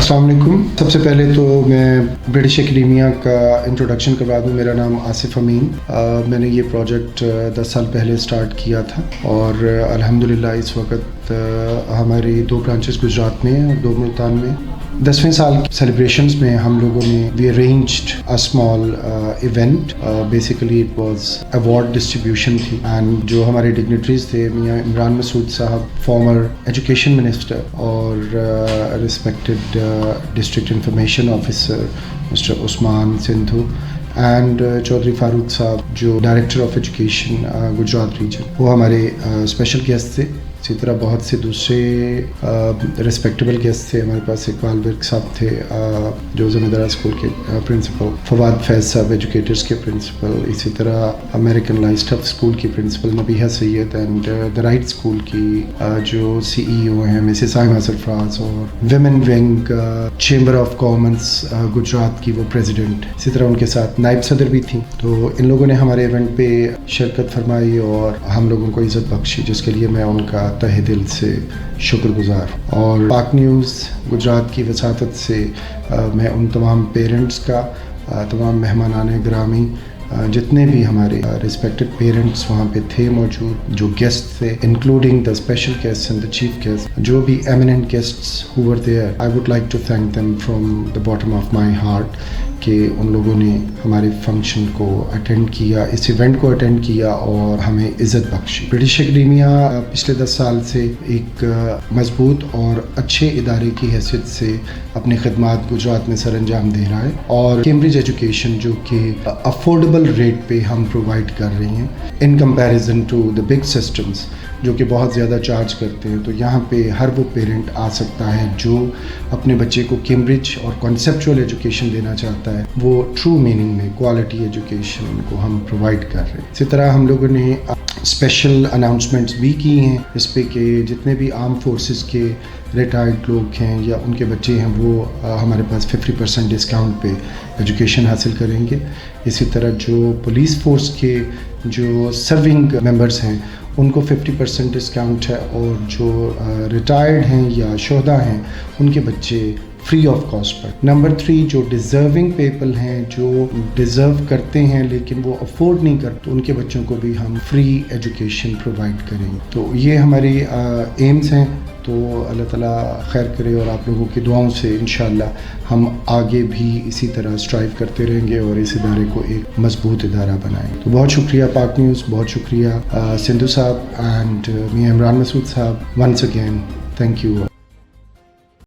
अस्सलाम वालेकुम। सबसे पहले तो मैं ब्रिटिश एकेडेमिया का इंट्रोडक्शन करवा दूँ। मेरा नाम आसिफ अमीन। मैंने ये प्रोजेक्ट 10 साल पहले स्टार्ट किया था और अल्हम्दुलिल्लाह इस वक्त हमारी 2 ब्रांचेस गुजरात में और 2 मुल्तान में। 10वें साल की सेलिब्रेशंस में हम लोगों ने we arranged a small event. Basically it was award distribution थी एंड जो हमारे डिग्निटरीज थे Mian Imran Masood sahab, former education minister, और respected district information officer mister Usman Sindhu and Chaudhry Farooq sahab जो director of education Gujrat region, वो हमारे स्पेशल गेस्ट थे। इसी तरह बहुत से दूसरे रिस्पेक्टेबल गेस्ट थे। हमारे पास इकबाल विर्क साहब थे जो ज़मींदारा स्कूल के प्रिंसिपल, फवाद फैज़ साहब एजुकेटर्स के प्रिंसिपल, इसी तरह अमेरिकन लाइस्टफ स्कूल की principal Nabiha Syed and the Right School की जो CEO हैं मिसेस साइमा सरफराज, और Women Wing Chamber of Commerce Gujrat की वो प्रेसिडेंट, इसी तरह उनके साथ नायब सदर भी थी। तो इन लोगों ने हमारे इवेंट पे शिरकत फरमाई और हम लोगों को इज़्ज़त बख्शी, जिसके लिए मैं उनका तहे दिल से शुक्रगुजार। और पाक न्यूज़ गुजरात की वसातत से मैं उन तमाम पेरेंट्स का, तमाम मेहमानाने ग्रामी, जितने भी हमारे रिस्पेक्टेड पेरेंट्स वहाँ पे थे मौजूद, जो गेस्ट थे including the special guest and the chief guest, जो भी eminent guests who were there, I would like to thank them from the bottom of my heart कि उन लोगों ने हमारे फंक्शन को अटेंड किया, इस इवेंट को अटेंड किया और हमें इज़्ज़त बख्शी। ब्रिटिश एकेडेमिया पिछले 10 साल से एक मजबूत और अच्छे इदारे की हैसियत से अपनी खिदमात गुजरात में सर अंजाम दे रहा है, और कैम्ब्रिज एजुकेशन जो कि अफोर्डेबल रेट पे हम प्रोवाइड कर रहे हैं in comparison to the big systems जो कि बहुत ज़्यादा चार्ज करते हैं। तो यहाँ पे हर वो पेरेंट आ सकता है जो अपने बच्चे को कैम्ब्रिज और कॉन्सेप्चुअल एजुकेशन देना चाहता है, वो ट्रू मीनिंग में क्वालिटी एजुकेशन उनको हम प्रोवाइड कर रहे हैं। इसी तरह हम लोगों ने स्पेशल अनाउंसमेंट्स भी की हैं इस पे कि जितने भी आर्म फोर्सेस के रिटायर्ड लोग हैं या उनके बच्चे हैं वो हमारे पास 50% डिस्काउंट पे एजुकेशन हासिल करेंगे। इसी तरह जो पुलिस फोर्स के जो सर्विंग मेंबर्स हैं उनको 50% डिस्काउंट है, और जो रिटायर्ड हैं या शोहदा हैं उनके बच्चे free of cost per. Number 3, जो डिज़र्विंग पीपल हैं जो डिज़र्व करते हैं लेकिन वो अफोर्ड नहीं करते, उनके बच्चों को भी हम फ्री एजुकेशन प्रोवाइड करेंगे। तो ये हमारी एम्स हैं। तो अल्लाह ताला खैर करे और आप लोगों की दुआओं से इंशाअल्लाह हम आगे भी इसी तरह स्ट्राइव करते रहेंगे और इस इदारे को एक मजबूत इदारा बनाएंगे। तो बहुत शुक्रिया पाक न्यूज़, बहुत शुक्रिया सिंधु साहब and Miyan Imran Masood sahab. Once again thank you.